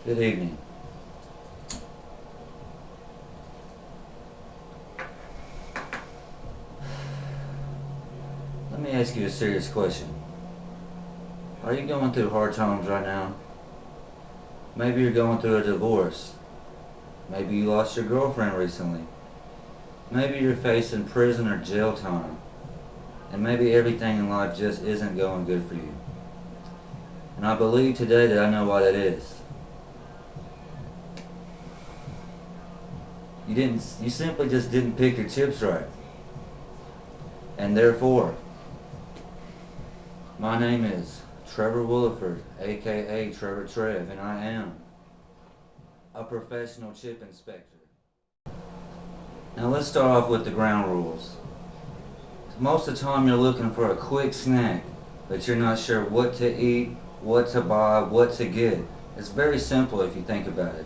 Good evening. Let me ask you a serious question. Are you going through hard times right now? Maybe you're going through a divorce. Maybe you lost your girlfriend recently. Maybe you're facing prison or jail time. And maybe everything in life just isn't going good for you. And I believe today that I know why that is. You simply just didn't pick your chips right. And therefore, my name is Trevor Williford, aka Treva Trev, and I am a professional chip inspector. Now let's start off with the ground rules. Most of the time you're looking for a quick snack, but you're not sure what to eat, what to buy, what to get. It's very simple if you think about it.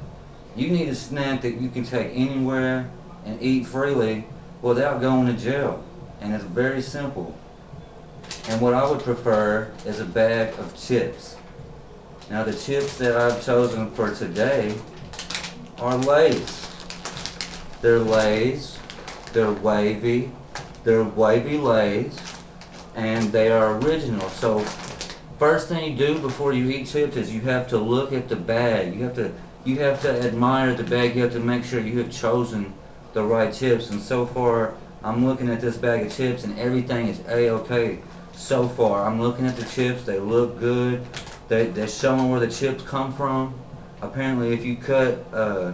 You need a snack that you can take anywhere and eat freely without going to jail. And it's very simple. And what I would prefer is a bag of chips. Now the chips that I've chosen for today are Lay's. They're Lay's, they're wavy Lay's, and they are original. So first thing you do before you eat chips is you have to look at the bag. You have to admire the bag. You have to make sure you have chosen the right chips. And so far, I'm looking at this bag of chips and everything is A-okay. So far, I'm looking at the chips. They look good. They're showing where the chips come from. Apparently, if you cut a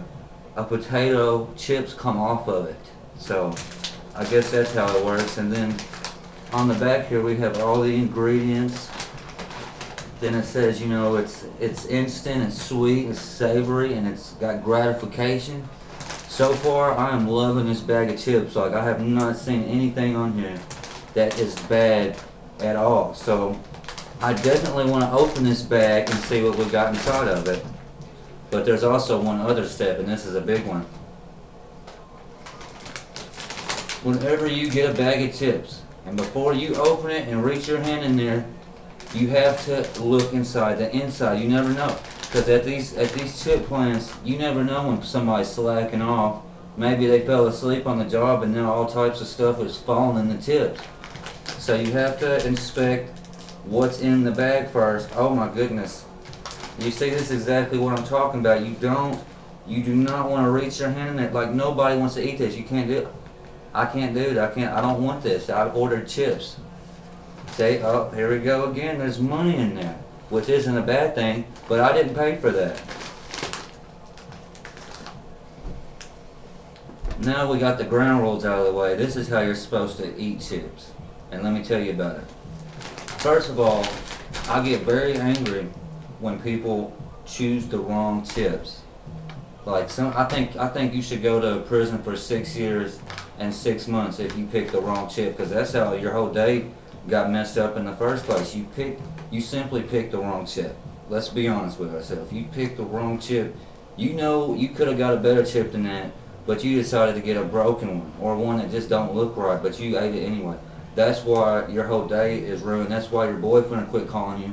potato, chips come off of it. So I guess that's how it works. And then on the back here, we have all the ingredients. Then it says, you know, it's instant, it's sweet, it's savory, and it's got gratification. So far, I am loving this bag of chips. Like, I have not seen anything on here that is bad at all. So I definitely want to open this bag and see what we got inside of it. But there's also one other step, and this is a big one. Whenever you get a bag of chips, and before you open it and reach your hand in there, you have to look inside. The inside, you never know. Because at these chip plants, you never know when somebody's slacking off. Maybe they fell asleep on the job and now all types of stuff is falling in the chips. So you have to inspect what's in the bag first. Oh my goodness. You see, this is exactly what I'm talking about. You do not want to reach your hand in it. Like, nobody wants to eat this. You can't do it. I can't do it. I don't want this. I've ordered chips. Say, oh, here we go again. There's money in there, which isn't a bad thing, but I didn't pay for that. Now we got the ground rules out of the way. This is how you're supposed to eat chips. And let me tell you about it. First of all, I get very angry when people choose the wrong chips. Like, I think you should go to prison for 6 years and 6 months if you pick the wrong chip, because that's how your whole day got messed up in the first place. You simply picked the wrong chip. Let's be honest with ourselves. You picked the wrong chip. You know you could have got a better chip than that, but you decided to get a broken one or one that just don't look right, but you ate it anyway. That's why your whole day is ruined. That's why your boyfriend will quit calling you.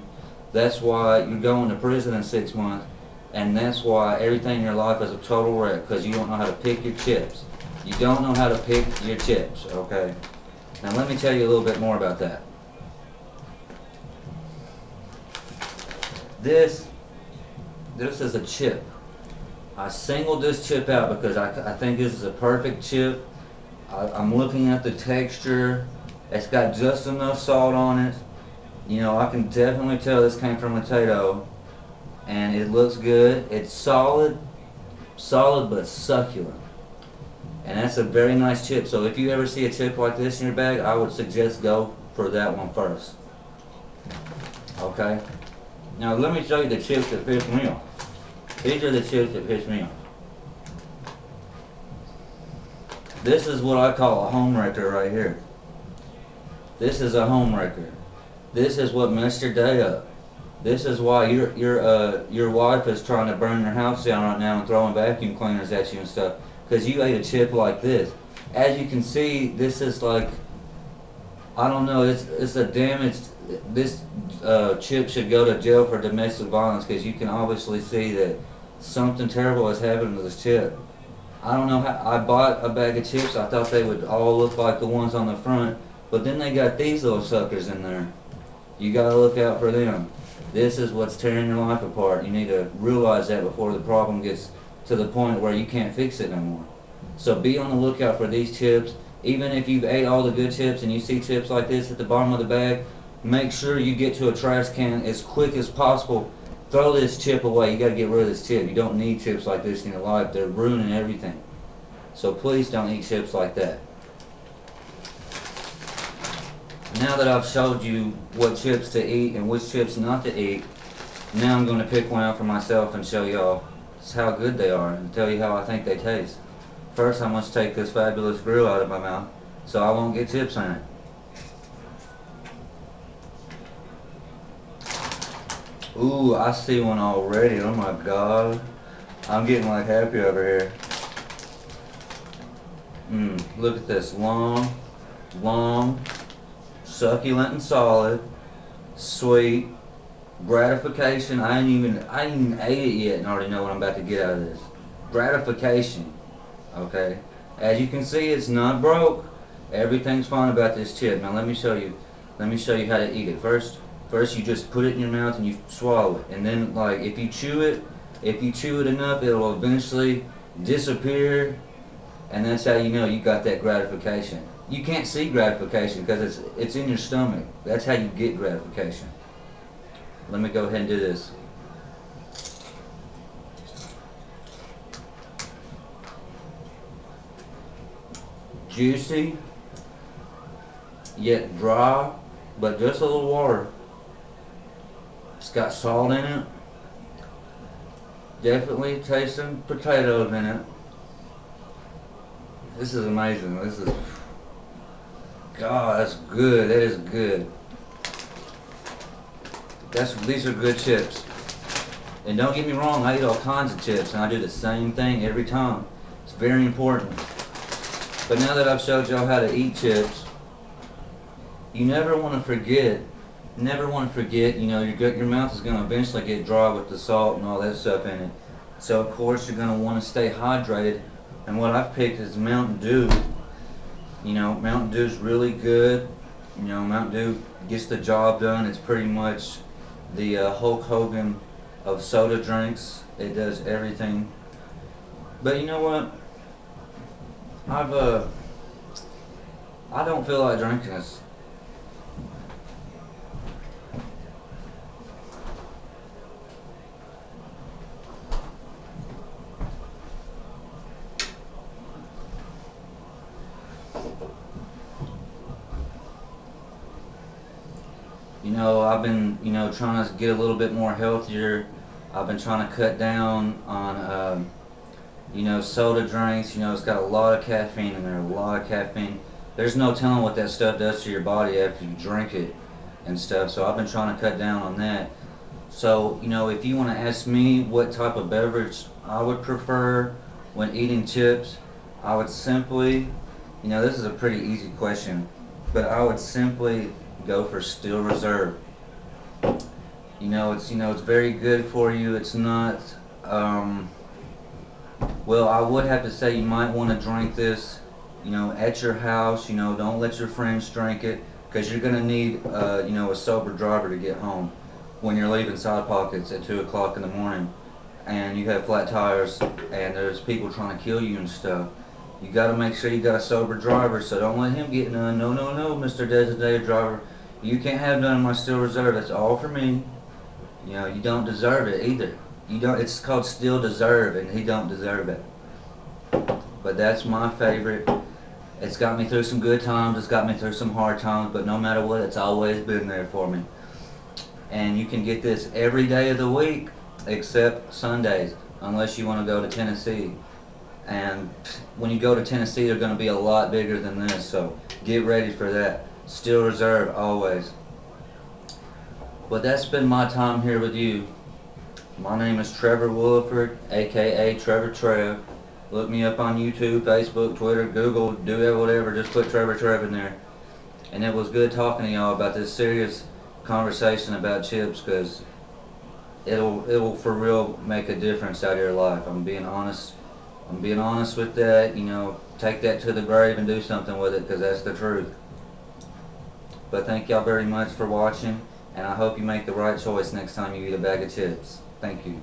That's why you're going to prison in 6 months. And that's why everything in your life is a total wreck, because you don't know how to pick your chips. You don't know how to pick your chips, okay? Now let me tell you a little bit more about that. This is a chip. I singled this chip out because I think this is a perfect chip. I'm looking at the texture. It's got just enough salt on it. You know, I can definitely tell this came from a potato. And it looks good. It's solid but succulent. And that's a very nice chip. So if you ever see a chip like this in your bag, I would suggest go for that one first. Okay? Now let me show you the chips that piss me off. These are the chips that piss me off. This is what I call a home wrecker right here. This is a home wrecker. This is what messed your day up. This is why your wife is trying to burn your house down right now and throwing vacuum cleaners at you and stuff, because you ate a chip like this. As you can see, this is like, I don't know, it's a damaged. This chip should go to jail for domestic violence, because you can obviously see that something terrible has happened to this chip. I don't know how. I bought a bag of chips. I thought they would all look like the ones on the front, but then they got these little suckers in there. You gotta look out for them. This is what's tearing your life apart. You need to realize that before the problem gets to the point where you can't fix it no more. So be on the lookout for these chips. Even if you've ate all the good chips and you see chips like this at the bottom of the bag, make sure you get to a trash can as quick as possible. Throw this chip away. You gotta get rid of this chip. You don't need chips like this in your life. They're ruining everything. So please don't eat chips like that. Now that I've showed you what chips to eat and which chips not to eat, now I'm going to pick one out for myself and show y'all how good they are and tell you how I think they taste. First, I must take this fabulous grill out of my mouth so I won't get chips in it. Ooh, I see one already. Oh my god. I'm getting like happy over here. Look at this. Long, succulent and solid, sweet, gratification. I ain't even ate it yet and already know what I'm about to get out of this. Gratification. Okay. As you can see, it's not broke. Everything's fine about this chip. Now let me show you. Let me show you how to eat it. First you just put it in your mouth and you swallow it. And then, like, if you chew it enough, it'll eventually disappear. And that's how you know you got that gratification. You can't see gratification because it's in your stomach. That's how you get gratification. Let me go ahead and do this. Juicy, yet dry, but just a little water. It's got salt in it. Definitely tasting potatoes in it. This is amazing. This is, God, that's good. That is good. These are good chips. And don't get me wrong, I eat all kinds of chips and I do the same thing every time. It's very important. But now that I've showed y'all how to eat chips, you never want to forget, you know, your mouth is going to eventually get dry with the salt and all that stuff in it. So of course you're going to want to stay hydrated. And what I've picked is Mountain Dew. You know, Mountain Dew's really good. You know, Mountain Dew gets the job done. It's pretty much the Hulk Hogan of soda drinks. It does everything. But you know what? I don't feel like drinking this. You know, I've been, you know, trying to get a little bit more healthier. I've been trying to cut down on, you know, soda drinks. You know, it's got a lot of caffeine in there, a lot of caffeine. There's no telling what that stuff does to your body after you drink it and stuff. So I've been trying to cut down on that. So, you know, if you want to ask me what type of beverage I would prefer when eating chips, I would simply, you know, this is a pretty easy question, but I would simply go for Steel Reserve. You know, it's very good for you. It's not, well, I would have to say you might want to drink this, you know, at your house. You know, don't let your friends drink it because you're gonna need, you know, a sober driver to get home when you're leaving Side Pockets at 2 o'clock in the morning, and you have flat tires, and there's people trying to kill you and stuff. You got to make sure you got a sober driver, so don't let him get none. No, no, no, Mr. Designated Driver. You can't have none of my Steel Reserve. That's all for me. You know, you don't deserve it either. You don't. It's called Steel Deserve, and he don't deserve it. But that's my favorite. It's got me through some good times. It's got me through some hard times. But no matter what, it's always been there for me. And you can get this every day of the week except Sundays, unless you want to go to Tennessee. And when you go to Tennessee, they're going to be a lot bigger than this, so get ready for that. Steel Reserve, always. But that's been my time here with you. My name is Trevor Williford, aka Treva Trev. Look me up on YouTube, Facebook, Twitter, Google, do whatever, just put Treva Trev in there. And it was good talking to y'all about this serious conversation about chips, because it'll for real make a difference out of your life. I'm being honest. I'm being honest with that. You know, take that to the grave and do something with it, because that's the truth. But thank y'all very much for watching, and I hope you make the right choice next time you eat a bag of chips. Thank you.